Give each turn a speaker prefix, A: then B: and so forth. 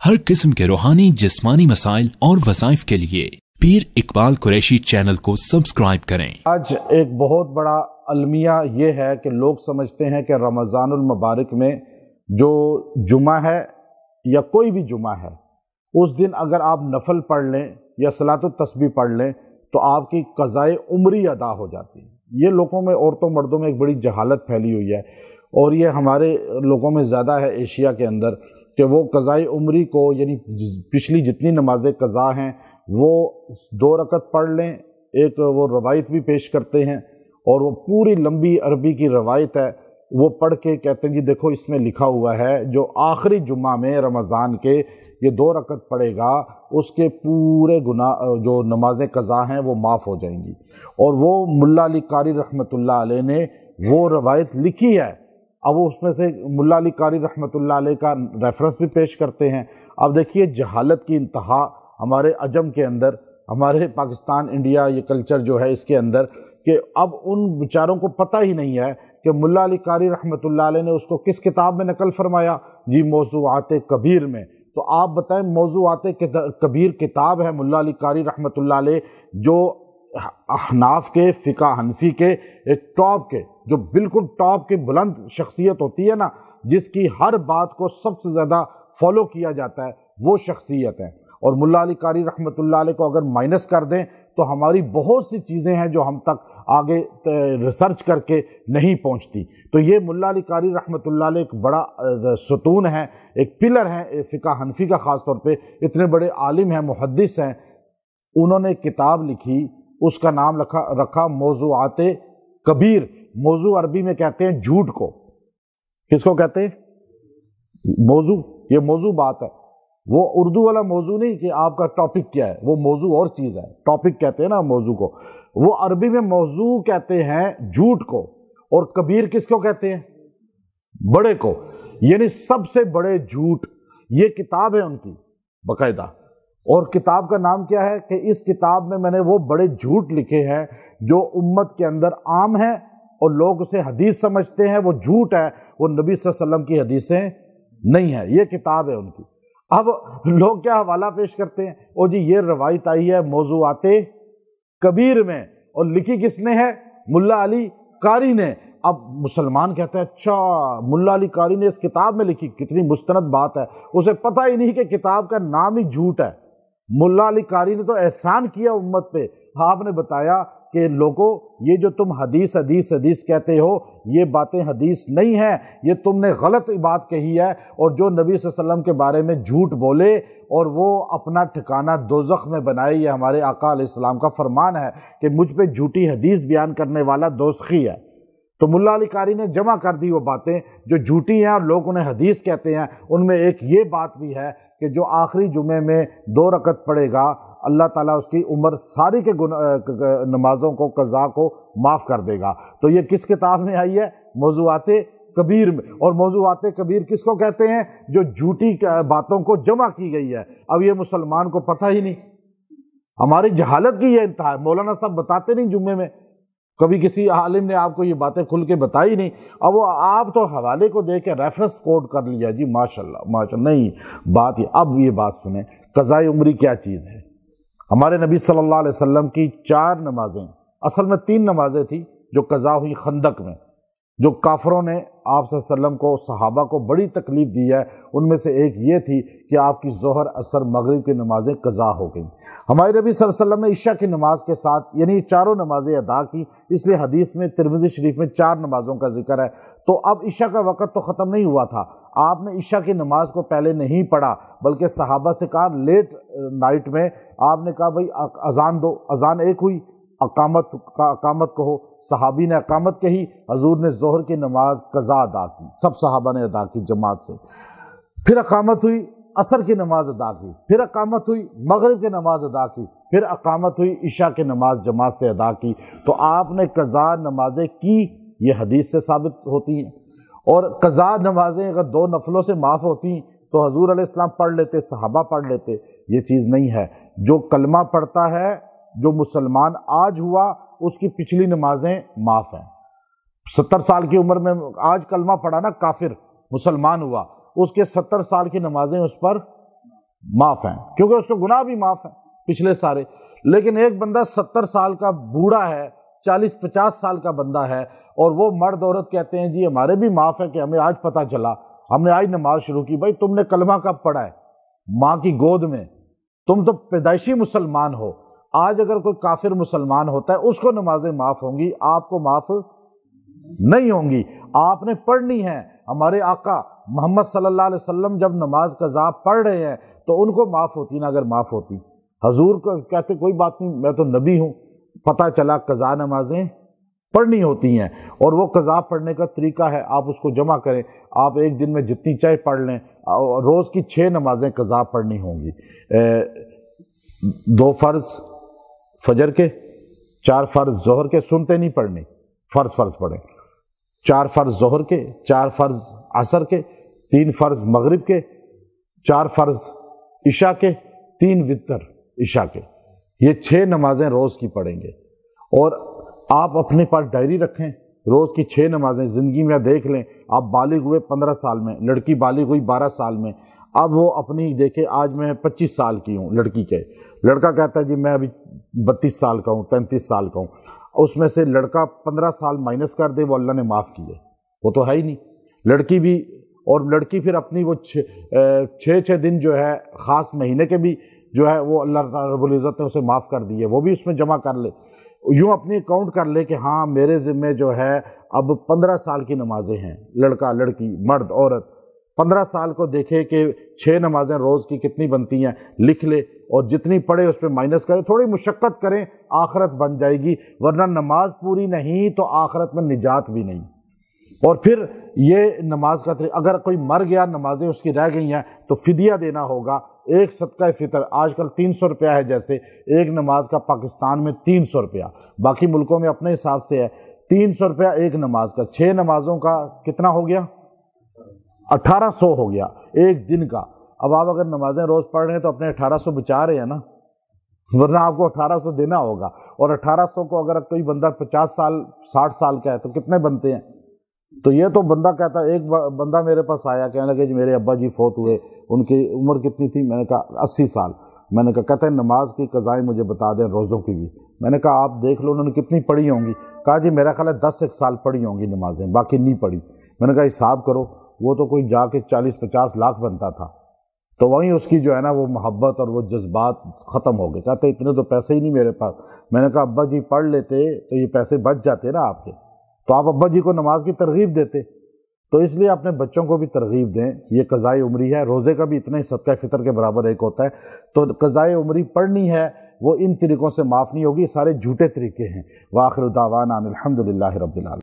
A: हर किस्म के रूहानी जिस्मानी मसाइल और वज़ाइफ के लिए पीर इकबाल कुरैशी चैनल को सब्सक्राइब करें।
B: आज एक बहुत बड़ा अलमिया ये है कि लोग समझते हैं कि रमज़ानुल मुबारक में जो जुमा है या कोई भी जुमा है, उस दिन अगर आप नफल पढ़ लें या सलातुत तस्बीह पढ़ लें तो आपकी क़ज़ाए उम्री अदा हो जाती है। ये लोगों में, औरतों मर्दों में एक बड़ी जहालत फैली हुई है और ये हमारे लोगों में ज़्यादा है एशिया के अंदर कि वो क़ज़ाए उम्री को, यानी पिछली जितनी नमाज़ें क़ज़ा हैं वो 2 रकत पढ़ लें। एक वो रवायत भी पेश करते हैं और वो पूरी लंबी अरबी की रवायत है, वो पढ़ के कहते हैं कि देखो इसमें लिखा हुआ है जो आखिरी जुम्मा में रमज़ान के ये 2 रकत पढ़ेगा उसके पूरे गुनाह जो नमाज़ें क़ज़ा हैं वो माफ़ हो जाएंगी। और वो मुल्ला अली कारी रहमतुल्लाह अलैह ने वो रवायत लिखी है। अब उसमें से मुल्ला अली कारी रहमतुल्लाह अलैह का रेफरेंस भी पेश करते हैं। अब देखिए जहालत की इंतहा हमारे अजम के अंदर, हमारे पाकिस्तान इंडिया ये कल्चर जो है इसके अंदर, कि अब उन बेचारों को पता ही नहीं है कि मुल्ला अली कारी रहमतुल्लाह अलैह ने उसको किस किताब में नकल फरमाया जी, मौज़ूआत कबीर में। तो आप बताएं, मौज़ूआत कबीर किताब है मुल्ला अली कारी रहमतुल्लाह अलैह जो अहनाफ के, फ़िक़्ह हनफी के एक टॉप के, जो बिल्कुल टॉप की बुलंद शख्सियत होती है ना, जिसकी हर बात को सबसे ज़्यादा फॉलो किया जाता है, वो शख्सियत है। और मुल्ला अली कारी रहमतुल्लाह अलैह को अगर माइनस कर दें तो हमारी बहुत सी चीज़ें हैं जो हम तक आगे रिसर्च करके नहीं पहुंचती। तो ये मुल्ला अली कारी रहमतुल्लाह अलैह एक बड़ा सतून है, एक पिलर है फ़िक़्ह हनफी का। ख़ास तौर पे इतने बड़े आलिम हैं, मुहद्दिस हैं। उन्होंने किताब लिखी, उसका नाम रखा मौज़ूआत कबीर। मौजू अरबी में कहते हैं झूठ को। किसको कहते हैं? मौजू। ये मौजू बात है, वो उर्दू वाला मौजू नहीं कि आपका टॉपिक क्या है, वो मौजू और चीज़ है। टॉपिक कहते हैं ना मौजू को, वो अरबी में मौजू कहते हैं झूठ को। और कबीर किसको कहते हैं? बड़े को, यानी सबसे बड़े झूठ। ये किताब है उनकी बाकायदा। और किताब का नाम क्या है कि इस किताब में मैंने वो बड़े झूठ लिखे हैं जो उम्मत के अंदर आम है और लोग उसे हदीस समझते हैं, वो झूठ है, वो नबी सल्लल्लाहु अलैहि वसल्लम की हदीसें नहीं है। ये किताब है उनकी। अब लोग क्या हवाला पेश करते हैं, ओ जी ये रवायत आई है मौज़ूआत कबीर में और लिखी किसने है? मुल्ला अली कारी ने। अब मुसलमान कहते हैं अच्छा मुल्ला अली कारी ने इस किताब में लिखी, कितनी मुस्तनद बात है। उसे पता ही नहीं कि किताब का नाम ही झूठ है। मुल्ला अली कारी ने तो एहसान किया उम्मत पे। आपने बताया कि लोगों ये जो तुम हदीस हदीस हदीस कहते हो, ये बातें हदीस नहीं है, ये तुमने गलत बात कही है। और जो नबी सल्लल्लाहु अलैहि वसल्लम के बारे में झूठ बोले और वो अपना ठिकाना दोज़ख में बनाए, ये हमारे आका अलैहिस्सलाम का फरमान है कि मुझ पे झूठी हदीस बयान करने वाला दोज़खी है। तो मुल्ला अली कारी ने जमा कर दी वो बातें जो झूठी हैं और लोग उन्हें हदीस कहते हैं। उनमें एक ये बात भी है कि जो आखिरी जुमे में 2 रकत पढ़ेगा, अल्लाह ताला उसकी उम्र सारी के नमाज़ों को, क़ज़ा को माफ़ कर देगा। तो ये किस किताब में आई है? मौज़ूआत कबीर में। और मौज़ूआत कबीर किसको कहते हैं? जो झूठी बातों को जमा की गई है। अब ये मुसलमान को पता ही नहीं। हमारी जहालत की ये इंतहा है। मौलाना साहब बताते नहीं जुम्मे में, कभी किसी आलिम ने आपको ये बातें खुल के बताई नहीं। अब वो आप तो हवाले को देख के रेफरेंस कोड कर लिया जी, माशाल्लाह माशाल्लाह। नहीं, बात ये, अब ये बात सुने, क़ज़ाए उम्री क्या चीज़ है। हमारे नबी सल्लल्लाहु अलैहि वसल्लम की 4 नमाजें, असल में 3 नमाजें थी जो क़ज़ा हुई खंदक में, जो काफरों ने आप सल्लल्लाहु अलैहि वसल्लम को, सहाबा को बड़ी तकलीफ दी है। उनमें से एक ये थी कि आपकी ज़ोहर, असर, मगरिब की नमाजें क़ज़ा हो गई। हमारे नबी सल्लल्लाहु अलैहि वसल्लम ने इशा की नमाज के साथ यानी चारों नमाजें अदा की। इसलिए हदीस में तिरमिज़ी शरीफ में 4 नमाज़ों का जिक्र है। तो अब इशा का वक़्त तो ख़त्म नहीं हुआ था। आपने इशा की नमाज को पहले नहीं पढ़ा, बल्कि सहाबा से कहा लेट नाइट में आपने कहा भाई अजान दो। अजान एक हुई, अकामत कहो। सहाबी ने अकामत कही, हजूर ने ज़ोहर की नमाज क़ज़ा अदा की, सब सहाबा ने अदा की जमात से। फिर अकामत हुई, असर की नमाज अदा की। फिर अकामत हुई, मगरिब की नमाज अदा की। फिर अकामत हुई, इशा की नमाज जमात से अदा की। तो आपने क़ज़ा नमाजें की, ये हदीस से साबित होती हैं। और क़ज़ा नमाजें अगर 2 नफलों से माफ़ होती तो हजूर अलैहिस्सलाम पढ़ लेते, सहाबा पढ़ लेते। ये चीज़ नहीं है। जो कलमा पढ़ता है, जो मुसलमान आज हुआ, उसकी पिछली नमाजें माफ़ हैं। 70 साल की उम्र में आज कलमा पढ़ा ना, काफिर मुसलमान हुआ, उसके 70 साल की नमाजें उस पर معاف ہیں، کیونکہ اس کے گناہ بھی معاف ہیں پچھلے سارے۔ لیکن ایک بندہ 70 سال کا بوڑھا ہے، 40-50 سال کا بندہ ہے، اور وہ مرد عورت کہتے ہیں جی ہمارے بھی معاف ہے کہ ہمیں آج پتہ چلا، ہم نے آج نماز شروع کی۔ بھائی تم نے کلمہ کب پڑھا ہے؟ ماں کی گود میں، تم تو پیدائشی مسلمان ہو۔ آج اگر کوئی کافر مسلمان ہوتا ہے اس کو نمازیں معاف ہوں گی، آپ کو معاف نہیں ہوں گی۔ آپ نے پڑھنی ہے۔ ہمارے آقا محمد صلی اللہ علیہ وسلم جب نماز قضا پڑھ رہے ہیں تو ان کو معاف ہوتی نا، اگر معاف ہوتی۔ حضور کو کہتے کوئی بات نہیں، میں تو نبی ہوں، پتہ چلا قضا نمازیں پڑھنی ہوتی ہیں، اور وہ قضا پڑھنے کا طریقہ ہے، آپ اس کو جمع کریں۔ آپ ایک دن میں جتنی چاہے پڑھ لیں، روز کی 6 نمازیں قضا پڑھنی ہوں گی، 2 فرض فجر کے، 4 فرض ظہر کے، سنتے نہیں پڑھنی، فرض پڑھیں، 4 فرض ظہر کے، 4 فرض عصر کے، 3 فرض مغرب کے، 4 فرض عشاء کے، 3 وتر عشاء کے۔ یہ 6 نمازیں روز کی پڑھیں گے، اور آپ اپنے پاس ڈائری رکھیں، روز کی 6 نمازیں زندگی میں دیکھ لیں۔ آپ بالغ ہوئے 15 سال میں، لڑکی بالغ ہوئی 12 سال میں، اب وہ اپنی دیکھے آج میں 25 سال کی ہوں لڑکی کے، لڑکا کہتا ہے جی میں ابھی 32 سال کا ہوں، 33 سال کا ہوں، اس میں سے لڑکا 15 سال مائنس کر دے، وہ اللہ نے معاف کیے، وہ تو ہے ہی نہیں۔ لڑکی بھی، اور لڑکی پھر اپنی وہ 6 دن جو ہے خاص مہینے کے بھی جو ہے وہ اللہ رب العزت نے اسے معاف کر دیے، وہ بھی اس میں جمع کر لے، یوں اپنی اکاؤنٹ کر لے کہ ہاں میرے ذمے جو ہے اب 15 سال کی نمازیں ہیں، لڑکا لڑکی مرد عورت 15 سال کو دیکھے کہ 6 نمازیں روز کی کتنی بنتی ہیں، لکھ لے، اور جتنی پڑھے اس پہ مائنس کرے، تھوڑی مشقت کریں، آخرت بن جائے گی، ورنہ نماز پوری نہیں تو آخرت میں نجات بھی نہیں۔ اور پھر یہ نماز کا طریقہ، اگر کوئی مر گیا نمازیں اس کی رہ گئی ہیں تو فدیہ دینا ہوگا، ایک صدقہ فطر، آج کل 300 روپیہ ہے، جیسے ایک نماز کا پاکستان میں 300 روپیہ، باقی ملکوں میں اپنے حساب سے ہے، 300 روپیہ ایک نماز کا، 6 نمازوں کا کتنا ہو گیا؟ 1800 ہو گیا ایک دن کا۔ اب آپ اگر نمازیں روز پڑھ رہے ہیں تو اپنے 1800 بچا رہے ہیں نا، ورنہ آپ کو 1800 دینا ہوگا، اور 1800 کو اگر کوئی بندہ 50 سال 60 سال کا ہے تو کتنے بنتے ہیں؟ تو یہ تو بندہ کہتا ہے، ایک بندہ میرے پاس آیا کہنے لگے جی میرے ابا جی فوت ہوئے، ان کی عمر کتنی تھی؟ میں نے کہا 80 سال۔ میں نے کہا، کہتا ہے نماز کی قضائیں مجھے بتا دیں، روزوں کی بھی۔ میں نے کہا آپ دیکھ لو انہوں نے کتنی پڑھی ہوں گی؟ کہا جی میرا خیال ہے 10 سال پڑھی ہوں گی نمازیں، باقی نہیں پڑھی۔ میں نے کہا حساب کرو، وہ تو کوئی جا کے 40-50 لاکھ بنتا تھا، تو وہیں اس کی جو ہے نا وہ محبت اور وہ جذبات ختم ہو گئے۔ کہتے اتنے تو پیسے ہی نہیں میرے پاس۔ میں نے کہا ابا جی پڑھ لیتے تو یہ پیسے بچ جاتے نا آپ کے، تو آپ ابا جی کو نماز کی ترغیب دیتے۔ تو اس لیے اپنے بچوں کو بھی ترغیب دیں، یہ قضائے عمری ہے، روزے کا بھی اتنا ہی صدقہ فطر کے برابر ایک ہوتا ہے، تو قضائے عمری پڑھنی ہے، وہ ان طریقوں سے معاف نہیں ہوگی، سارے جھوٹے طریقے ہیں۔ وآخر دعوانا ان الحمد للہ رب العالمین۔